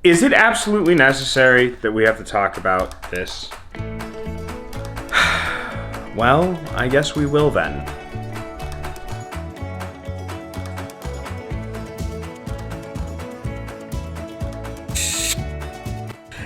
Is it absolutely necessary that we have to talk about this? Well, I guess we will then.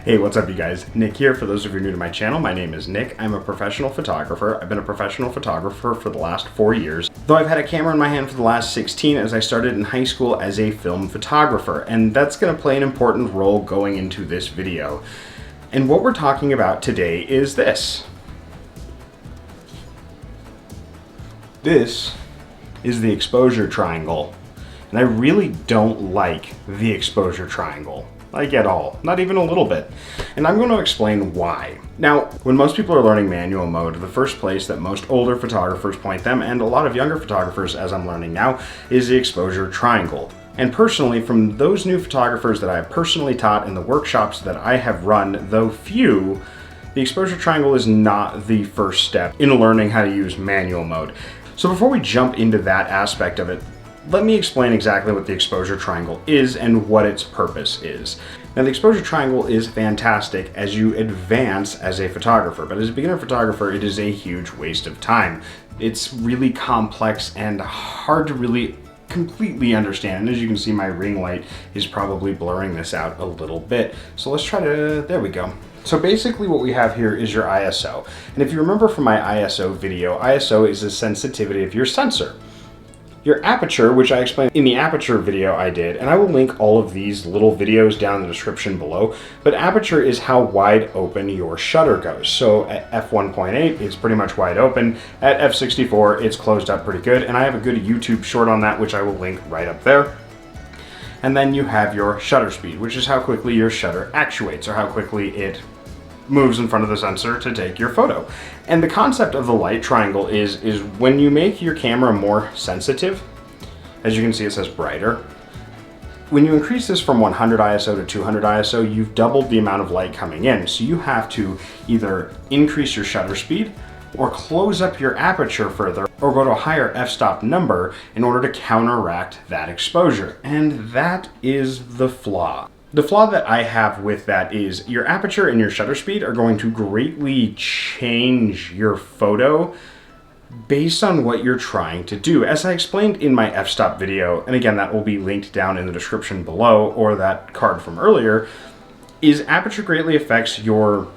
Hey, what's up you guys? Nick here. For those of you new to my channel, my name is Nick. I'm a professional photographer. I've been a professional photographer for the last 4 years, though I've had a camera in my hand for the last 16 as I started in high school as a film photographer, and that's going to play an important role going into this video. And what we're talking about today is this. This is the exposure triangle, and I really don't like the exposure triangle. Like at all, not even a little bit. And I'm going to explain why. Now, when most people are learning manual mode, the first place that most older photographers point them, and a lot of younger photographers, as I'm learning now, is the exposure triangle. And personally, from those new photographers that I have personally taught in the workshops that I have run, though few, the exposure triangle is not the first step in learning how to use manual mode. So before we jump into that aspect of it, let me explain exactly what the exposure triangle is and what its purpose is. Now, the exposure triangle is fantastic as you advance as a photographer, but as a beginner photographer, it is a huge waste of time. It's really complex and hard to really completely understand. And as you can see, my ring light is probably blurring this out a little bit. So let's try to, there we go. So basically what we have here is your ISO. And if you remember from my ISO video, ISO is the sensitivity of your sensor. Your aperture, which I explained in the aperture video I did, and I will link all of these little videos down in the description below, but aperture is how wide open your shutter goes. So at f1.8, it's pretty much wide open. At f64, it's closed up pretty good, and I have a good YouTube short on that, which I will link right up there. And then you have your shutter speed, which is how quickly your shutter actuates, or how quickly it moves in front of the sensor to take your photo. And the concept of the light triangle is when you make your camera more sensitive, as you can see it says brighter, when you increase this from 100 ISO to 200 ISO, you've doubled the amount of light coming in. So you have to either increase your shutter speed or close up your aperture further or go to a higher f-stop number in order to counteract that exposure. And that is the flaw. The flaw that I have with that is your aperture and your shutter speed are going to greatly change your photo based on what you're trying to do. As I explained in my f-stop video, and again, that will be linked down in the description below, or that card from earlier, is aperture greatly affects your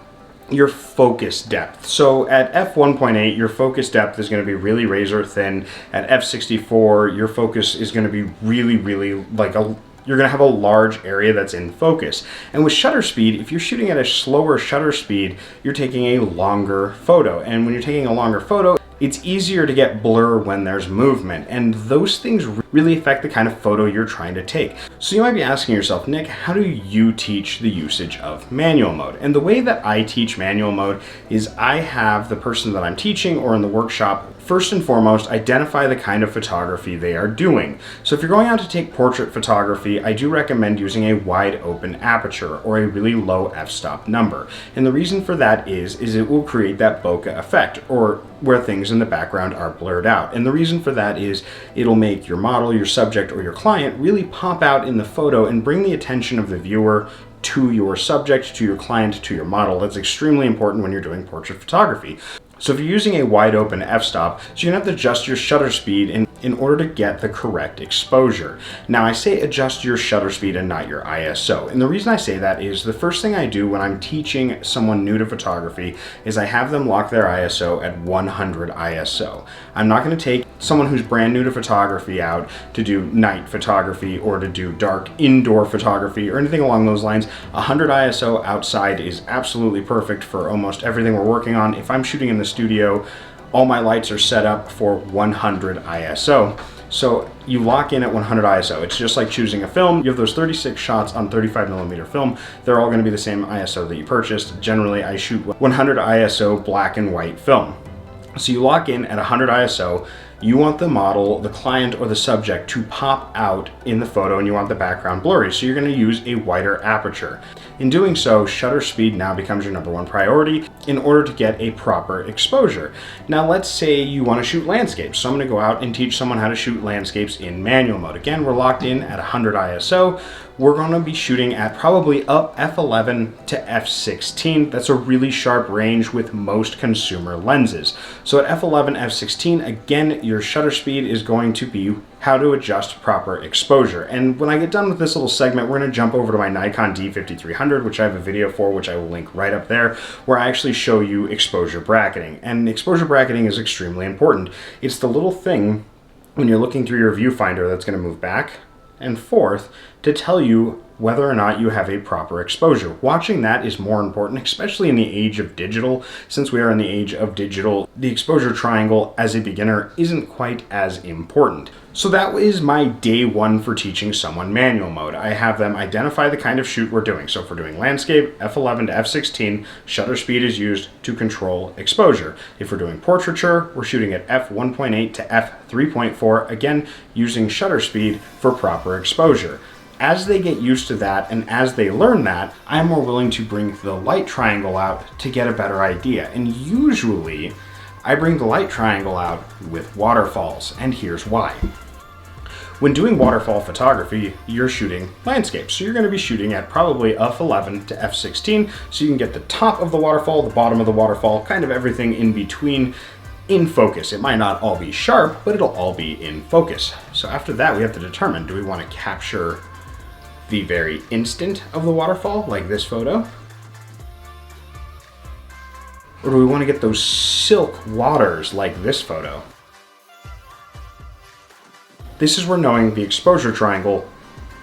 focus depth. So at f1.8, your focus depth is going to be really razor thin. At f64, your focus is going to be really like you're going to have a large area that's in focus. And with shutter speed, if you're shooting at a slower shutter speed, you're taking a longer photo. And when you're taking a longer photo, it's easier to get blur when there's movement. And those things really affect the kind of photo you're trying to take. So you might be asking yourself, Nick, how do you teach the usage of manual mode? And the way that I teach manual mode is I have the person that I'm teaching or in the workshop first and foremost identify the kind of photography they are doing. So if you're going out to take portrait photography, I do recommend using a wide open aperture or a really low f-stop number. And the reason for that is it will create that bokeh effect, or where things in the background are blurred out. And the reason for that is it'll make your model, your subject, or your client really pop out in the photo and bring the attention of the viewer to your subject, to your client, to your model. That's extremely important when you're doing portrait photography. So if you're using a wide open f-stop, so you're gonna have to adjust your shutter speed in order to get the correct exposure. Now I say adjust your shutter speed and not your ISO. And the reason I say that is the first thing I do when I'm teaching someone new to photography is I have them lock their ISO at 100 ISO. I'm not gonna take someone who's brand new to photography out to do night photography or to do dark indoor photography or anything along those lines. 100 ISO outside is absolutely perfect for almost everything we're working on. If I'm shooting in the studio, all my lights are set up for 100 ISO. So you lock in at 100 ISO. It's just like choosing a film. You have those 36 shots on 35mm film. They're all going to be the same ISO that you purchased. Generally, I shoot 100 ISO black and white film. So you lock in at 100 ISO. You want the model, the client, or the subject to pop out in the photo, and you want the background blurry, so you're going to use a wider aperture. In doing so, shutter speed now becomes your #1 priority in order to get a proper exposure. Now let's say you want to shoot landscapes. So I'm going to go out and teach someone how to shoot landscapes in manual mode. Again, we're locked in at 100 ISO. we're going to be shooting at probably up f11 to f16. That's a really sharp range with most consumer lenses. So at f11, f16, again, your shutter speed is going to be how to adjust proper exposure. And when I get done with this little segment, we're going to jump over to my Nikon D5300, which I have a video for, which I will link right up there, where I actually show you exposure bracketing. And exposure bracketing is extremely important. It's the little thing when you're looking through your viewfinder that's going to move back and forth to tell you whether or not you have a proper exposure. Watching that is more important, especially in the age of digital. Since we are in the age of digital, the exposure triangle as a beginner isn't quite as important. So that is my day one for teaching someone manual mode. I have them identify the kind of shoot we're doing. So if we're doing landscape, f11 to f16, shutter speed is used to control exposure. If we're doing portraiture, we're shooting at f1.8 to f3.4, again, using shutter speed for proper exposure. As they get used to that and as they learn that, I'm more willing to bring the light triangle out to get a better idea. And usually, I bring the light triangle out with waterfalls, and here's why. When doing waterfall photography, you're shooting landscapes. So you're going to be shooting at probably f11 to f16, so you can get the top of the waterfall, the bottom of the waterfall, kind of everything in between in focus. It might not all be sharp, but it'll all be in focus. So after that, we have to determine, do we want to capture the very instant of the waterfall, like this photo? Or do we want to get those silk waters like this photo? This is where knowing the exposure triangle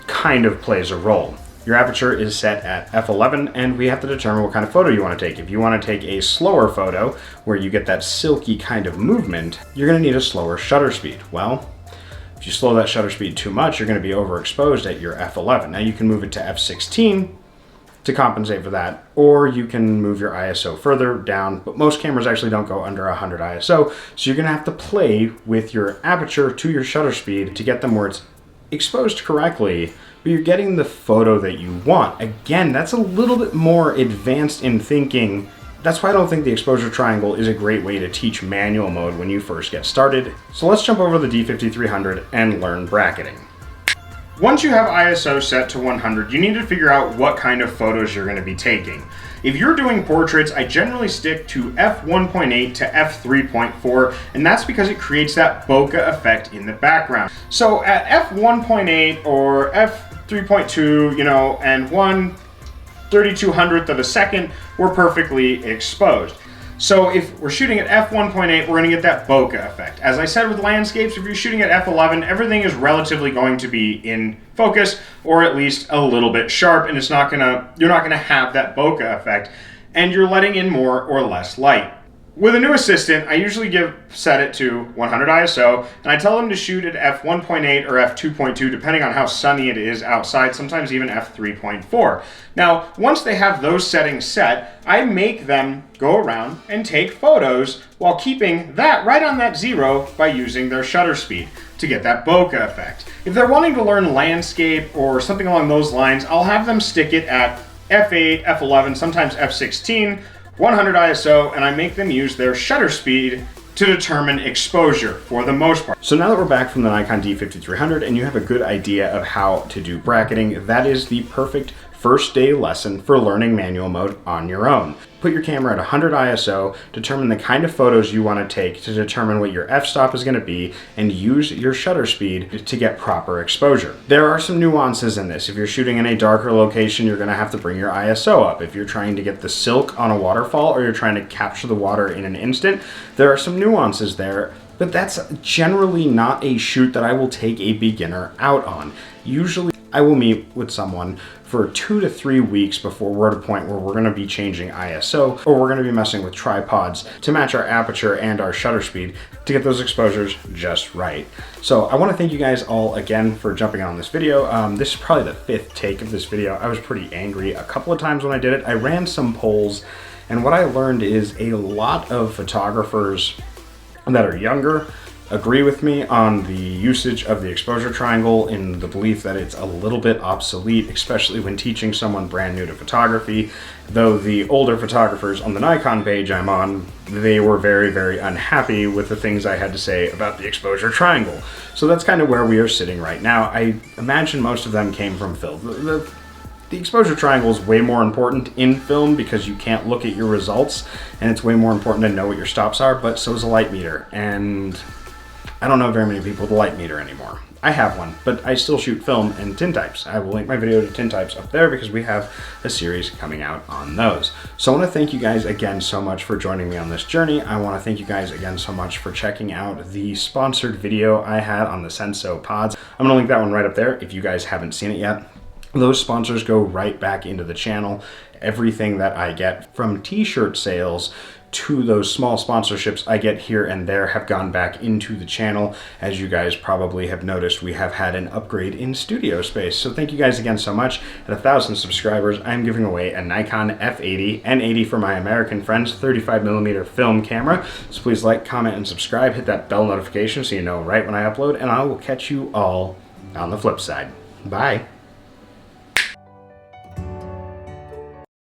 kind of plays a role. Your aperture is set at f11, and we have to determine what kind of photo you want to take. If you want to take a slower photo, where you get that silky kind of movement, you're going to need a slower shutter speed. Well, if you slow that shutter speed too much, you're going to be overexposed at your f11. Now you can move it to f16 to compensate for that, or you can move your ISO further down, but most cameras actually don't go under 100 ISO, so you're going to have to play with your aperture to your shutter speed to get them where it's exposed correctly, but you're getting the photo that you want. Again, that's a little bit more advanced in thinking. That's why I don't think the exposure triangle is a great way to teach manual mode when you first get started. So let's jump over to the D5300 and learn bracketing. Once you have ISO set to 100, you need to figure out what kind of photos you're going to be taking. If you're doing portraits, I generally stick to f1.8 to f3.4, and that's because it creates that bokeh effect in the background. So at f1.8 or f3.2, and 1/3200th of a second, we're perfectly exposed. So if we're shooting at f1.8, we're going to get that bokeh effect. As I said with landscapes, if you're shooting at f11, everything is relatively going to be in focus, or at least a little bit sharp, and you're not gonna have that bokeh effect, and you're letting in more or less light. With a new assistant, I usually set it to 100 ISO, and I tell them to shoot at f1.8 or f2.2, depending on how sunny it is outside, sometimes even f3.4. Now, once they have those settings set, I make them go around and take photos while keeping that right on that zero by using their shutter speed to get that bokeh effect. If they're wanting to learn landscape or something along those lines, I'll have them stick it at f8, f11, sometimes f16, 100 ISO, and I make them use their shutter speed to determine exposure for the most part. So now that we're back from the Nikon D5300 and you have a good idea of how to do bracketing, that is the perfect first day lesson for learning manual mode on your own. Put your camera at 100 ISO, determine the kind of photos you want to take to determine what your f-stop is going to be, and use your shutter speed to get proper exposure. There are some nuances in this. If you're shooting in a darker location, you're going to have to bring your ISO up. If you're trying to get the silk on a waterfall or you're trying to capture the water in an instant, there are some nuances there. But that's generally not a shoot that I will take a beginner out on. Usually I will meet with someone for 2 to 3 weeks before we're at a point where we're going to be changing ISO, or we're going to be messing with tripods to match our aperture and our shutter speed to get those exposures just right. So I want to thank you guys all again for jumping on this video. This is probably the 5th take of this video. I was pretty angry a couple of times when I did it. I ran some polls, and what I learned is a lot of photographers that are younger agree with me on the usage of the exposure triangle in the belief that it's a little bit obsolete, especially when teaching someone brand new to photography. Though the older photographers on the Nikon page I'm on, they were very, very unhappy with the things I had to say about the exposure triangle. So that's kind of where we are sitting right now. I imagine most of them came from film. The exposure triangle is way more important in film because you can't look at your results, and it's way more important to know what your stops are, but so is a light meter, and I don't know very many people with a light meter anymore. I have one, but I still shoot film and tintypes. I will link my video to tintypes up there because we have a series coming out on those. So I want to thank you guys again so much for joining me on this journey. I want to thank you guys again so much for checking out the sponsored video I had on the Senso pods. I'm going to link that one right up there if you guys haven't seen it yet. Those sponsors go right back into the channel. Everything that I get from t-shirt sales to those small sponsorships I get here and there have gone back into the channel. As you guys probably have noticed, we have had an upgrade in studio space. So thank you guys again so much. At 1,000 subscribers, I'm giving away a Nikon F80, N80 for my American friends, 35mm film camera. So please like, comment, and subscribe. Hit that bell notification so you know right when I upload, and I will catch you all on the flip side. Bye.